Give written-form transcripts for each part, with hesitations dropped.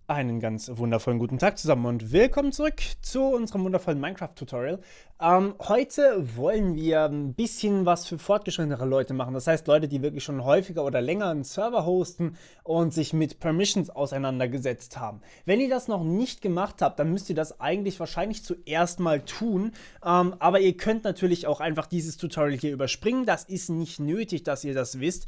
Einen ganz wundervollen guten Tag zusammen und willkommen zurück zu unserem wundervollen Minecraft-Tutorial. Heute wollen wir ein bisschen was für fortgeschrittenere Leute machen. Das heißt, Leute, die wirklich schon häufiger oder länger einen Server hosten und sich mit Permissions auseinandergesetzt haben. Wenn ihr das noch nicht gemacht habt, dann müsst ihr das eigentlich wahrscheinlich zuerst mal tun. Aber ihr könnt natürlich auch einfach dieses Tutorial hier überspringen. Das ist nicht nötig, dass ihr das wisst.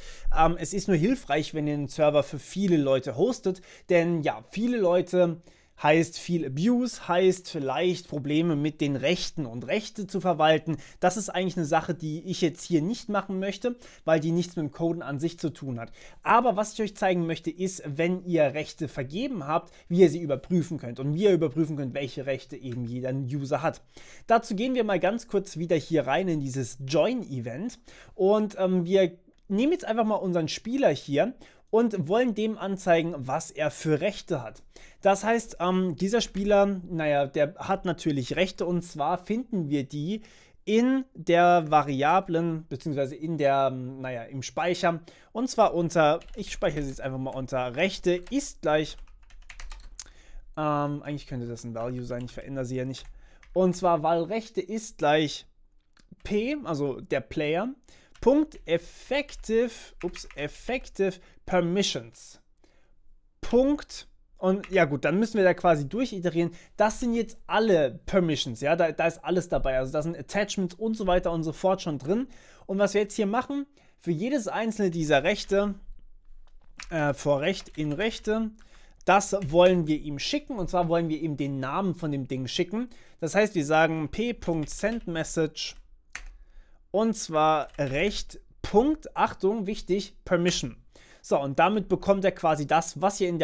Es ist nur hilfreich, wenn ihr einen Server für viele Leute hostet, denn ja, viele Leute heißt viel Abuse, heißt vielleicht Probleme mit den Rechten und Rechte zu verwalten. Das ist eigentlich eine Sache, die ich jetzt hier nicht machen möchte, weil die nichts mit dem Coden an sich zu tun hat. Aber was ich euch zeigen möchte, ist, wenn ihr Rechte vergeben habt, wie ihr sie überprüfen könnt und wie ihr überprüfen könnt, welche Rechte eben jeder User hat. Dazu gehen wir mal ganz kurz wieder hier rein in dieses Join-Event und wir nehmen jetzt einfach mal unseren Spieler hier und wollen dem anzeigen, was er für Rechte hat. Das heißt, dieser Spieler, naja, der hat natürlich Rechte, und zwar finden wir die in der Variablen, beziehungsweise in der, naja, im Speicher, und zwar unter, ich speichere es jetzt einfach mal unter Rechte ist gleich, eigentlich könnte das ein Value sein, ich verändere sie ja nicht, und zwar, weil Rechte ist gleich P, also der Player, Punkt effective permissions. Punkt. Und ja gut, dann müssen wir da quasi durchiterieren. Das sind jetzt alle Permissions, ja, da ist alles dabei. Also da sind Attachments und so weiter und so fort schon drin. Und was wir jetzt hier machen, für jedes einzelne dieser Rechte, vor Recht in Rechte, das wollen wir ihm schicken, und zwar wollen wir ihm den Namen von dem Ding schicken. Das heißt, wir sagen p.sendMessage, und zwar Recht, Punkt, Achtung, wichtig, Permission. So, und damit bekommt er quasi das, was ihr in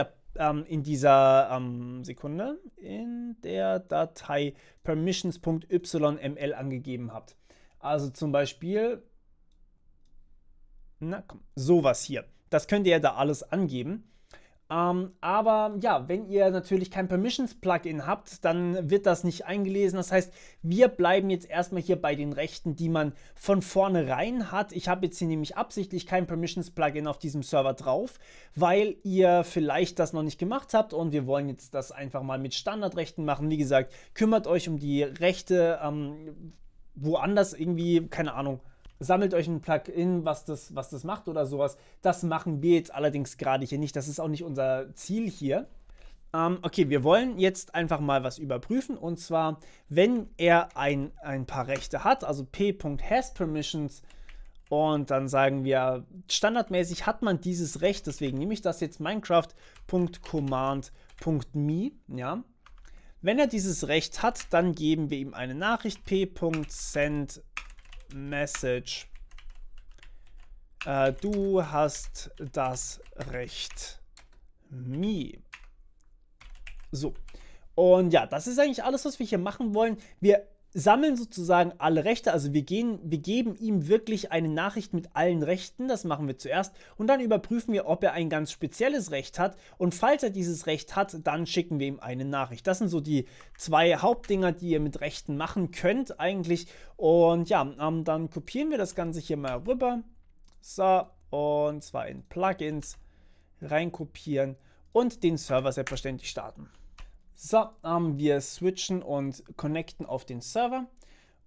dieser Sekunde, in der Datei permissions.yml angegeben habt. Also zum Beispiel, na komm, sowas hier. Das könnt ihr ja da alles angeben. Aber ja, wenn ihr natürlich kein Permissions-Plugin habt, dann wird das nicht eingelesen. Das heißt, wir bleiben jetzt erstmal hier bei den Rechten, die man von vornherein hat. Ich habe jetzt hier nämlich absichtlich kein Permissions-Plugin auf diesem Server drauf, weil ihr vielleicht das noch nicht gemacht habt, und wir wollen jetzt das einfach mal mit Standardrechten machen. Wie gesagt, kümmert euch um die Rechte woanders irgendwie, keine Ahnung. Sammelt euch ein Plugin, was das macht oder sowas. Das machen wir jetzt allerdings gerade hier nicht. Das ist auch nicht unser Ziel hier. Okay, wir wollen jetzt einfach mal was überprüfen. Und zwar, wenn er ein paar Rechte hat, also p.hasPermissions, und dann sagen wir, standardmäßig hat man dieses Recht. Deswegen nehme ich das jetzt minecraft.command.me. Ja. Wenn er dieses Recht hat, dann geben wir ihm eine Nachricht, p.send Message. Du hast das Recht. Me. So. Und ja, das ist eigentlich alles, was wir hier machen wollen. Wir sammeln sozusagen alle Rechte, also wir geben ihm wirklich eine Nachricht mit allen Rechten, das machen wir zuerst, und dann überprüfen wir, ob er ein ganz spezielles Recht hat, und falls er dieses Recht hat, dann schicken wir ihm eine Nachricht. Das sind so die zwei Hauptdinger, die ihr mit Rechten machen könnt eigentlich, und ja, dann kopieren wir das Ganze hier mal rüber, so, und zwar in Plugins, reinkopieren und den Server selbstverständlich starten. So, wir switchen und connecten auf den Server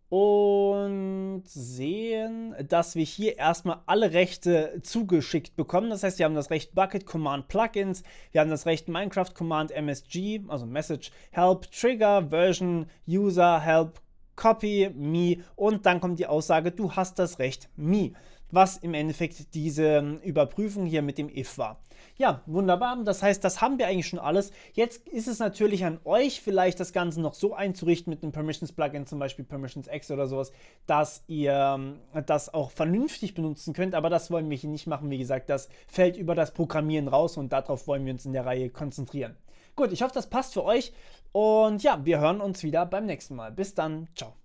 und sehen, dass wir hier erstmal alle Rechte zugeschickt bekommen. Das heißt, wir haben das Recht Bucket Command Plugins, wir haben das Recht Minecraft Command MSG, also Message Help Trigger Version User Help Copy Me, und dann kommt die Aussage, du hast das Recht Me, was im Endeffekt diese Überprüfung hier mit dem if war. Ja, wunderbar. Das heißt, das haben wir eigentlich schon alles. Jetzt ist es natürlich an euch, vielleicht das Ganze noch so einzurichten mit einem Permissions-Plugin, zum Beispiel Permissions X oder sowas, dass ihr das auch vernünftig benutzen könnt. Aber das wollen wir hier nicht machen. Wie gesagt, das fällt über das Programmieren raus, und darauf wollen wir uns in der Reihe konzentrieren. Gut, ich hoffe, das passt für euch. Und ja, wir hören uns wieder beim nächsten Mal. Bis dann. Ciao.